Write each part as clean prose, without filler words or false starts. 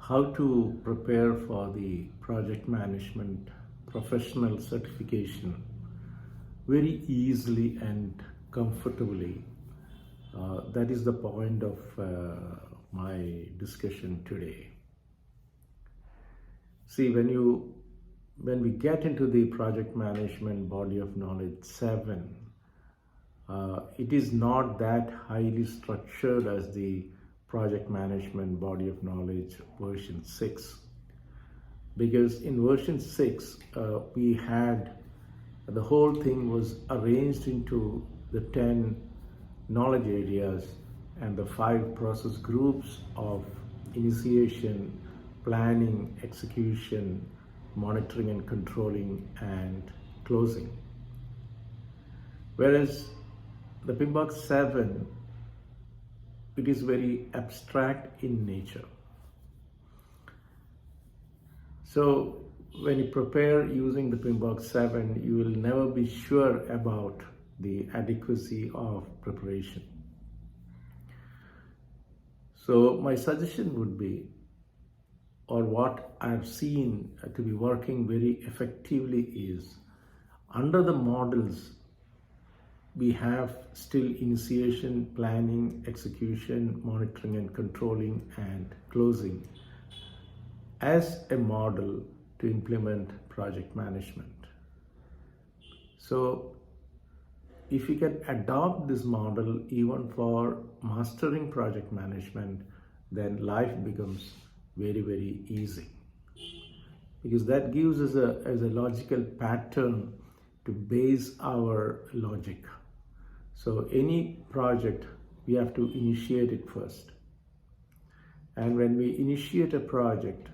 how to prepare for the project management professional certification very easily and comfortably. That is the point of my discussion today. See, when we get into the project management body of knowledge 7, it is not that highly structured as the project management body of knowledge version 6, because in version 6 we had the whole thing was arranged into the 10 knowledge areas and the 5 process groups of initiation, planning, execution, monitoring and controlling, and closing. Whereas the PMBOK7, it is very abstract in nature. So when you prepare using the PMBOK7, you will never be sure about the adequacy of preparation. So my suggestion would be, or what I've seen to be working very effectively is, under the models, we have still initiation, planning, execution, monitoring and controlling, and closing as a model to implement project management. So if you can adopt this model even for mastering project management, then life becomes very, very easy, because that gives us a logical pattern to base our logic. So any project, we have to initiate it first. And when we initiate a project,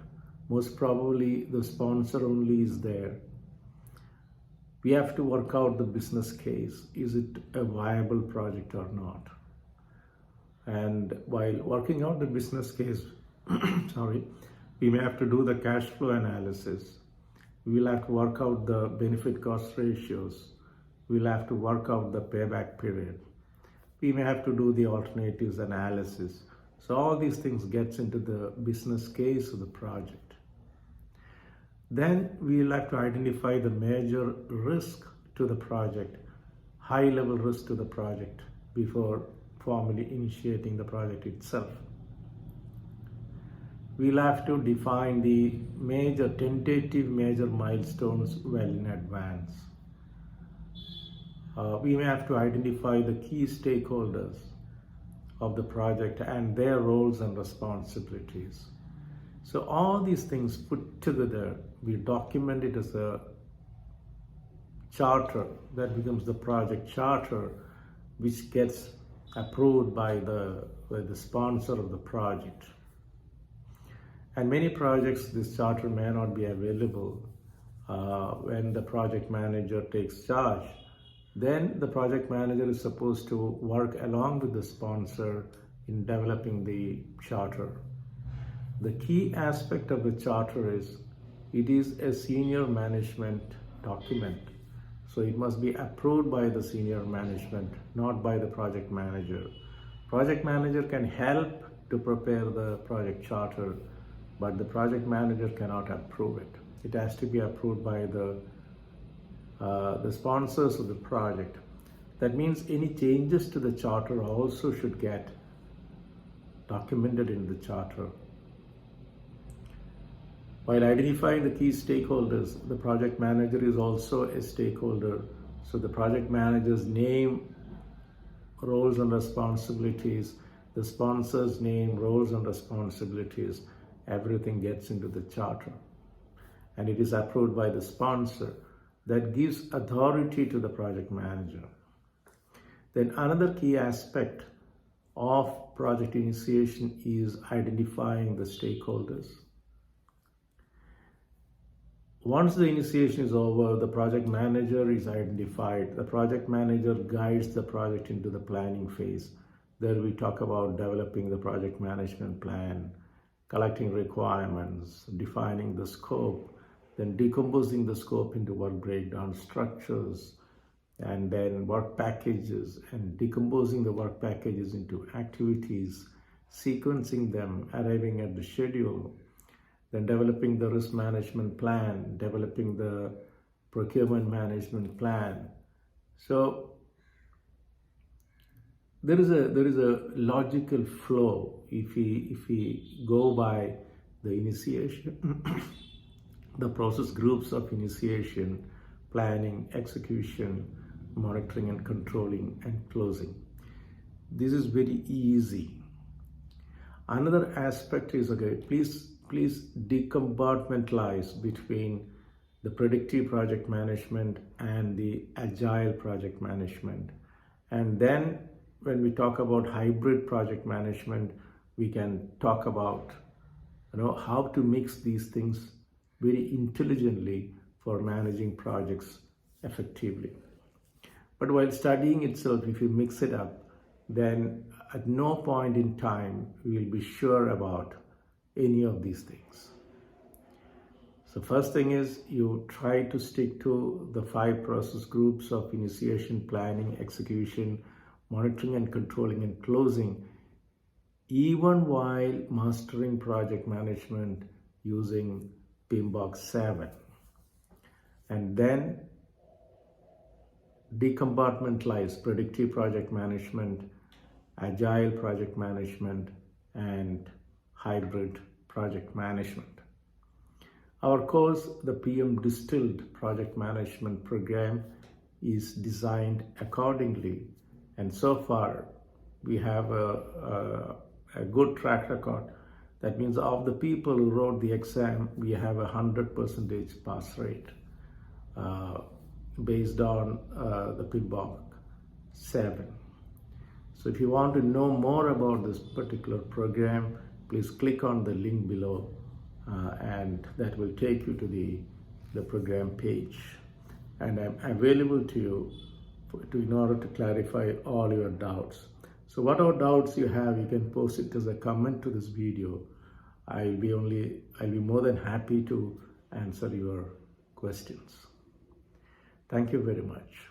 most probably the sponsor only is there. We have to work out the business case. Is it a viable project or not? And while working out the business case, we may have to do the cash flow analysis. We will have to work out the benefit cost ratios. We'll have to work out the payback period. We may have to do the alternatives analysis. So all these things gets into the business case of the project. Then we'll have to identify the major risk to the project, high level risk to the project, before formally initiating the project itself. We'll have to define the tentative major milestones well in advance. We may have to identify the key stakeholders of the project and their roles and responsibilities. So all these things put together, we document it as a charter that becomes the project charter, which gets approved by the sponsor of the project. And many projects, this charter may not be available when the project manager takes charge. Then the project manager is supposed to work along with the sponsor in developing the charter. The key aspect of the charter is, it is a senior management document. So it must be approved by the senior management, not by the project manager. Project manager can help to prepare the project charter, but the project manager cannot approve it. It has to be approved by the sponsors of the project. That means any changes to the charter also should get documented in the charter. While identifying the key stakeholders, the project manager is also a stakeholder. So the project manager's name, roles and responsibilities, the sponsor's name, roles and responsibilities, everything gets into the charter. And it is approved by the sponsor. That gives authority to the project manager. Then another key aspect of project initiation is identifying the stakeholders. Once the initiation is over, the project manager is identified. The project manager guides the project into the planning phase. There we talk about developing the project management plan, collecting requirements, defining the scope, then decomposing the scope into work breakdown structures, and then work packages, and decomposing the work packages into activities, sequencing them, arriving at the schedule, then developing the risk management plan, developing the procurement management plan. So there is a logical flow if we go by the initiation, the process groups of initiation, planning, execution, monitoring and controlling, and closing. This is very easy. Another aspect is, okay, please decompartmentalize between the predictive project management and the agile project management. And then when we talk about hybrid project management, we can talk about how to mix these things very intelligently for managing projects effectively. But while studying itself, if you mix it up, then at no point in time we will be sure about any of these things. So first thing is, you try to stick to the 5 process groups of initiation, planning, execution, monitoring and controlling, and closing, even while mastering project management using PMBOK7. And then decompartmentalize predictive project management, agile project management, and hybrid project management. Our course, the PM Distilled Project Management Program, is designed accordingly, and so far we have a good track record. That means of the people who wrote the exam, we have 100% pass rate based on the PMBOK7. So if you want to know more about this particular program, please click on the link below and that will take you to the program page. And I'm available to you in order to clarify all your doubts. So whatever doubts you have, you can post it as a comment to this video. I'll be more than happy to answer your questions. Thank you very much.